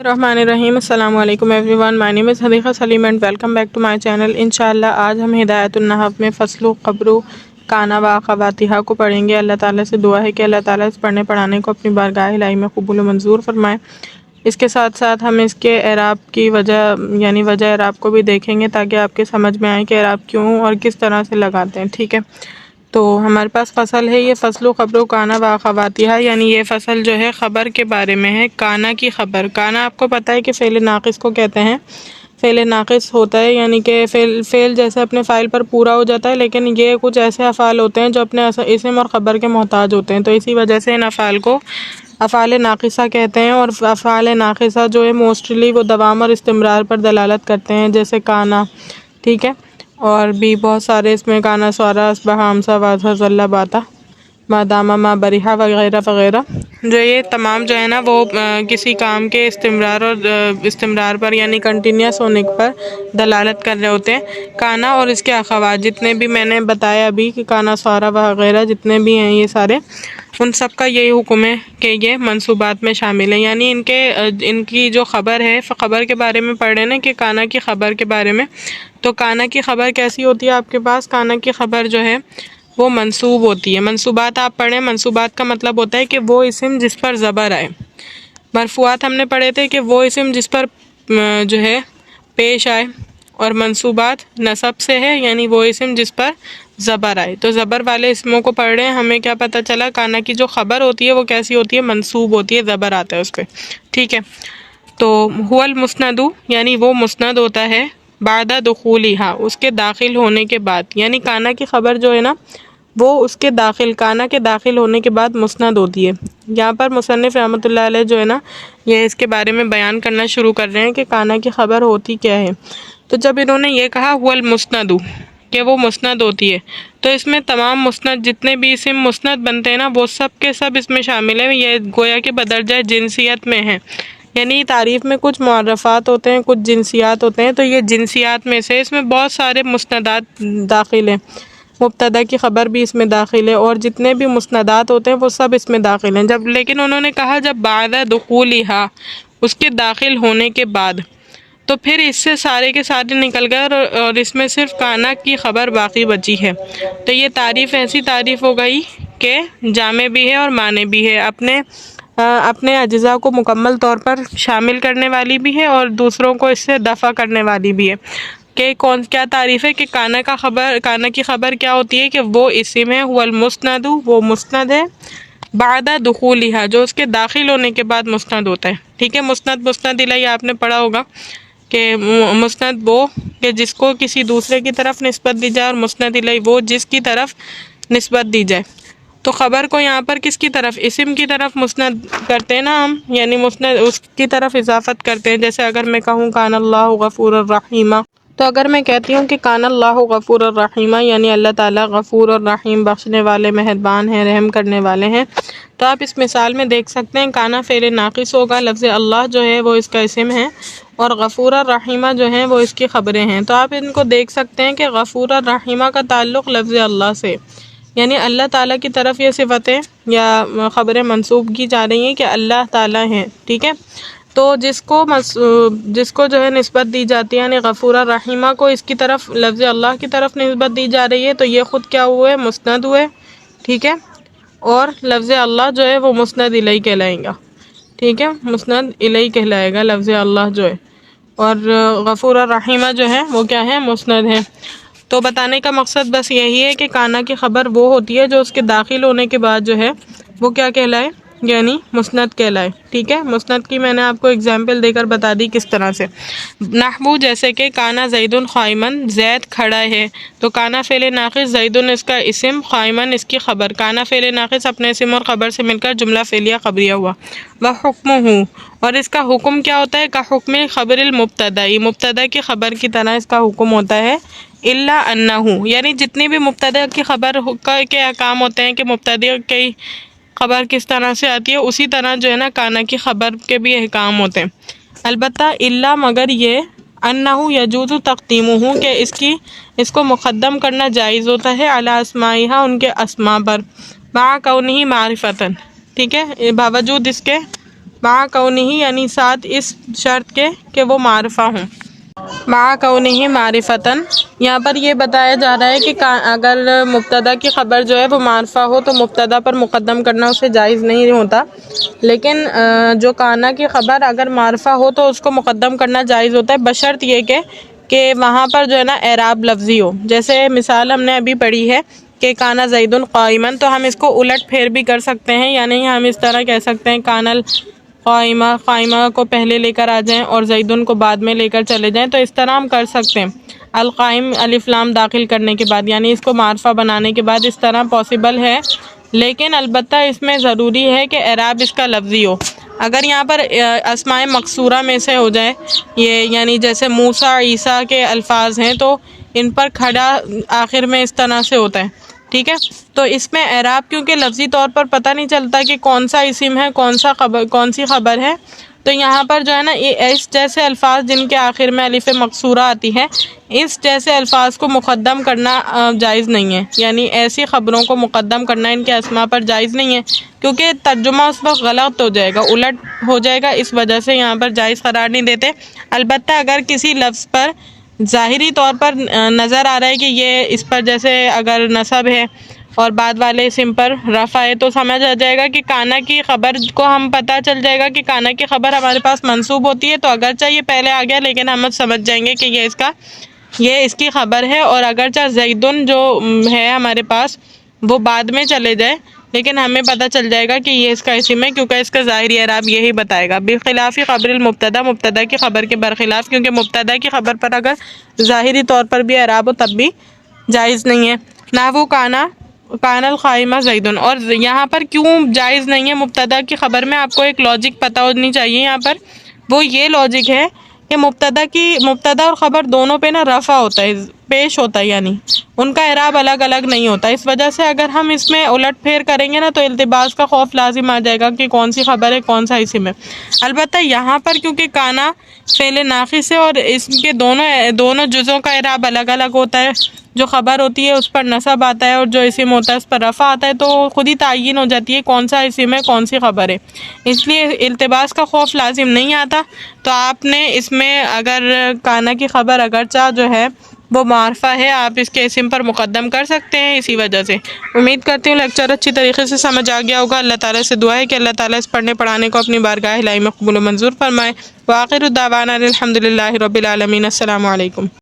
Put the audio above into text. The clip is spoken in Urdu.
الرحمن الرحیم السلام علیکم everyone, my name is Hadiqa Saleem and welcome back to my channel. انشاءاللہ آج ہم ہدایت النحو میں فصل قبر کانا و اخواتہا کو پڑھیں گے۔ اللہ تعالیٰ سے دعا ہے کہ اللہ تعالیٰ اس پڑھنے پڑھانے کو اپنی بارگاہ الہی میں قبول و منظور فرمائے۔ اس کے ساتھ ساتھ ہم اس کے اعراب کی وجہ یعنی وجہ اعراب کو بھی دیکھیں گے تاکہ آپ کے سمجھ میں آئے کہ اعراب کیوں اور کس طرح سے لگاتے ہیں، ٹھیک ہے۔ تو ہمارے پاس فصل ہے، یہ فصل خبر کانا و اخواتہا، یعنی یہ فصل جو ہے خبر کے بارے میں ہے، کانا کی خبر۔ کانا آپ کو پتہ ہے کہ فعل ناقص کو کہتے ہیں۔ فعل ناقص ہوتا ہے یعنی کہ فعل جیسے اپنے فاعل پر پورا ہو جاتا ہے، لیکن یہ کچھ ایسے افعال ہوتے ہیں جو اپنے اسم اور خبر کے محتاج ہوتے ہیں، تو اسی وجہ سے ان افعال کو افعال ناقصہ کہتے ہیں۔ اور افعال ناقصہ جو ہے موسٹلی وہ دوام اور استمرار پر دلالت کرتے ہیں، جیسے کانا، ٹھیک ہے، اور بھی بہت سارے اس میں کانا سوارا اصبح امسا واضح ظل باتا ماداما ما بریحا وغیرہ وغیرہ، جو یہ تمام جو ہے نا وہ کسی کام کے استمرار پر یعنی کنٹینیوس ہونے پر دلالت کر رہے ہوتے ہیں۔ کانا اور اس کے اخوات جتنے بھی میں نے بتایا ابھی کہ کانا سوارا وغیرہ جتنے بھی ہیں یہ سارے، ان سب کا یہی حکم ہے کہ یہ منصوبات میں شامل ہیں، یعنی ان کی جو خبر ہے، خبر کے بارے میں پڑھ رہے ہیں نا کہ کانا کی خبر کے بارے میں، تو کانا کی خبر کیسی ہوتی ہے آپ کے پاس؟ کانا کی خبر جو ہے وہ منصوب ہوتی ہے۔ منصوبات آپ پڑھیں، منصوبات کا مطلب ہوتا ہے کہ وہ اسم جس پر زبر آئے۔ مرفوعات ہم نے پڑھے تھے کہ وہ اسم جس پر جو ہے پیش آئے، اور منصوبات نصب سے ہے یعنی وہ اسم جس پر زبر آئے۔ تو زبر والے اسموں کو پڑھ رہے ہیں، ہمیں کیا پتہ چلا؟ کانا کی جو خبر ہوتی ہے وہ کیسی ہوتی ہے؟ منصوب ہوتی ہے، زبر آتا ہے اس پہ، ٹھیک ہے۔ تو هو المسند یعنی وہ مسند ہوتا ہے، بعد دخولہا اس کے داخل ہونے کے بعد، یعنی کانا کی خبر جو ہے نا وہ اس کے کانا کے داخل ہونے کے بعد مسند ہوتی ہے۔ یہاں پر مصنف رحمۃ اللہ علیہ جو ہے نا یہ اس کے بارے میں بیان کرنا شروع کر رہے ہیں کہ کانا کی خبر ہوتی کیا ہے۔ تو جب انہوں نے یہ کہا هو المسند کہ وہ مسند ہوتی ہے، تو اس میں تمام مسند جتنے بھی اسم مسند بنتے ہیں نا وہ سب کے سب اس میں شامل ہیں، یہ گویا کہ بدرجہ جنسیت میں ہیں، یعنی تعریف میں کچھ معرفات ہوتے ہیں، کچھ جنسیات ہوتے ہیں، تو یہ جنسیات میں سے اس میں بہت سارے مسندات داخل ہیں، مبتدا کی خبر بھی اس میں داخل ہے، اور جتنے بھی مسندات ہوتے ہیں وہ سب اس میں داخل ہیں۔ لیکن انہوں نے کہا جب بعد دخولہا اس کے داخل ہونے کے بعد، تو پھر اس سے سارے کے سارے نکل گئے اور اس میں صرف کانا کی خبر باقی بچی ہے۔ تو یہ تعریف ایسی تعریف ہو گئی کہ جامع بھی ہے اور مانع بھی ہے، اپنے اجزاء کو مکمل طور پر شامل کرنے والی بھی ہے اور دوسروں کو اس سے دفع کرنے والی بھی ہے۔ کہ کیا تعریف ہے کہ کانا کی خبر کیا ہوتی ہے؟ کہ وہ اسم ہے، هو المسند وہ مسند ہے، بعد دخولہا جو اس کے داخل ہونے کے بعد مسند ہوتا ہے، ٹھیک ہے۔ مسند الیہ آپ نے پڑھا ہوگا کہ مسند وہ کہ جس کو کسی دوسرے کی طرف نسبت دی جائے، اور مسند الیہ وہ جس کی طرف نسبت دی جائے۔ تو خبر کو یہاں پر کس کی طرف؟ اسم کی طرف مسند کرتے ہیں نا ہم، یعنی مسند اس کی طرف اضافت کرتے ہیں۔ جیسے اگر میں کہوں کان اللہ غفور الرحیم، تو اگر میں کہتی ہوں کہ کان اللہ غفور الرحیم یعنی اللہ تعالیٰ غفور اور رحیم بخشنے والے مہربان ہیں، رحم کرنے والے ہیں، تو آپ اس مثال میں دیکھ سکتے ہیں کانا فعل ناقص ہوگا، لفظ اللہ جو ہے وہ اس کا اسم ہے، اور غفور الرحیمہ جو ہیں وہ اس کی خبریں ہیں۔ تو آپ ان کو دیکھ سکتے ہیں کہ غفور الرحیمہ کا تعلق لفظ اللہ سے، یعنی اللہ تعالیٰ کی طرف یہ صفتیں یا خبریں منسوب کی جا رہی ہیں کہ اللہ تعالیٰ ہیں، ٹھیک ہے۔ تو جس کو جو ہے نسبت دی جاتی ہے یعنی غفور الرحیمہ کو اس کی طرف لفظ اللہ کی طرف نسبت دی جا رہی ہے، تو یہ خود کیا ہوئے؟ مسند ہوئے، ٹھیک ہے، اور لفظ اللہ جو ہے وہ مسند الیہ کہلائیں گا، ٹھیک ہے، مسند الیہ کہلائے گا لفظ اللہ جو ہے، اور غفور الرحیمہ جو ہے وہ کیا ہے؟ مسند ہے۔ تو بتانے کا مقصد بس یہی ہے کہ کانا کی خبر وہ ہوتی ہے جو اس کے داخل ہونے کے بعد جو ہے وہ کیا کہلائے؟ یعنی مسند کہلائے، ٹھیک ہے۔ مسند کی میں نے آپ کو اگزامپل دے کر بتا دی کس طرح سے، نحو جیسے کہ کانا زید قائما زید کھڑا ہے، تو کانا فعل ناقص، زید اس کا اسم، قائما اس کی خبر۔ کانا فعل ناقص اپنے اسم اور خبر سے مل کر جملہ فعلیہ خبریہ ہوا۔ وحکمہ اور اس کا حکم کیا ہوتا ہے؟ کا حکم خبر المبتدا، مبتدا کی خبر کی طرح اس کا حکم ہوتا ہے، الا انہ یعنی جتنی بھی مبتدا کی خبر کے احکام ہوتے ہیں کہ مبتدا کی خبر کس طرح سے آتی ہے، اسی طرح جو ہے نا کانا کی خبر کے بھی احکام ہوتے ہیں، البتہ الا مگر یہ انہ یجوز تقدیمہ کہ اس کو مقدم کرنا جائز ہوتا ہے، علی اسمائہا ان کے اسماء پر، مع کونہ معرفتاً، ٹھیک ہے، باوجود اس کے مع کونہ یعنی ساتھ اس شرط کے کہ وہ معرفہ ہوں، مع کونہ معرفتاً یہاں پر یہ بتایا جا رہا ہے کہ اگر مبتدا کی خبر جو ہے وہ معرفہ ہو تو مبتدا پر مقدم کرنا اسے جائز نہیں ہوتا، لیکن جو کانا کی خبر اگر معرفہ ہو تو اس کو مقدم کرنا جائز ہوتا ہے، بشرط یہ کہ وہاں پر جو ہے نا اعراب لفظی ہو۔ جیسے مثال ہم نے ابھی پڑھی ہے کہ کانا زید قائما، تو ہم اس کو الٹ پھیر بھی کر سکتے ہیں، یعنی ہم اس طرح کہہ سکتے ہیں کانا قائمہ، قائمہ کو پہلے لے کر آ جائیں اور زیدن کو بعد میں لے کر چلے جائیں، تو اس طرح ہم کر سکتے ہیں القائم الف لام داخل کرنے کے بعد، یعنی اس کو معرفہ بنانے کے بعد اس طرح پاسبل ہے، لیکن البتہ اس میں ضروری ہے کہ اعراب اس کا لفظی ہو۔ اگر یہاں پر اسماء مقصورہ میں سے ہو جائے یہ، یعنی جیسے موسیٰ عیسیٰ کے الفاظ ہیں تو ان پر کھڑا آخر میں اس طرح سے ہوتا ہے، ٹھیک ہے، تو اس میں اعراب کیونکہ لفظی طور پر پتہ نہیں چلتا کہ کون سا اسم ہے کون سی خبر ہے، تو یہاں پر جو ہے نا اس جیسے الفاظ جن کے آخر میں الف مقصورہ آتی ہے، اس جیسے الفاظ کو مقدم کرنا جائز نہیں ہے، یعنی ایسی خبروں کو مقدم کرنا ان کے اسماء پر جائز نہیں ہے، کیونکہ ترجمہ اس وقت غلط ہو جائے گا، الٹ ہو جائے گا، اس وجہ سے یہاں پر جائز قرار نہیں دیتے۔ البتہ اگر کسی لفظ پر ظاہری طور پر نظر آ رہا ہے کہ یہ اس پر جیسے اگر نصب ہے اور بعد والے اسم پر رفع ہے تو سمجھ آ جائے گا کہ کانا کی خبر کو ہم پتہ چل جائے گا کہ کانا کی خبر ہمارے پاس منصوب ہوتی ہے، تو اگرچہ یہ پہلے آ گیا لیکن ہم سمجھ جائیں گے کہ یہ اس کی خبر ہے، اور اگرچہ زیدن جو ہے ہمارے پاس وہ بعد میں چلے جائے لیکن ہمیں پتہ چل جائے گا کہ یہ اس کا اسم ہے، کیونکہ اس کا ظاہری اعراب یہی بتائے گا۔ بخلاف خبر المبتدا، مبتدا کی خبر کے برخلاف، کیونکہ مبتدا کی خبر پر اگر ظاہری طور پر بھی اعراب ہو تب بھی جائز نہیں ہے۔ نحو کانا القائمہ زیدن، اور یہاں پر کیوں جائز نہیں ہے مبتدا کی خبر میں، آپ کو ایک لاجک پتہ ہونی چاہیے یہاں پر، وہ یہ لاجک ہے کہ مبتدا اور خبر دونوں پہ نا رفع ہوتا ہے، پیش ہوتا ہے، یعنی ان کا اعراب الگ الگ نہیں ہوتا، اس وجہ سے اگر ہم اس میں الٹ پھیر کریں گے نا تو التباس کا خوف لازم آ جائے گا کہ کون سی خبر ہے کون سا اسم ہے۔ البتہ یہاں پر کیونکہ کانا فعل ناقص ہے اور اس کے دونوں جزوں کا اعراب الگ الگ ہوتا ہے، جو خبر ہوتی ہے اس پر نصب آتا ہے اور جو اسم ہوتا ہے اس پر رفع آتا ہے، تو خود ہی تعین ہو جاتی ہے کون سا اسم ہے کون سی خبر ہے، اس لیے التباس کا خوف لازم نہیں آتا۔ تو آپ نے اس میں اگر کانا کی خبر اگرچہ جو ہے وہ معرفہ ہے، آپ اس کے اسم پر مقدم کر سکتے ہیں اسی وجہ سے۔ امید کرتی ہوں لیکچر اچھی طریقے سے سمجھ آ گیا ہوگا۔ اللہ تعالیٰ سے دعا ہے کہ اللہ تعالیٰ اس پڑھنے پڑھانے کو اپنی بارگاہ الہی میں قبول و منظور فرمائے۔ وآخر دعوانا الحمد للہ رب العالمین۔ السلام علیکم۔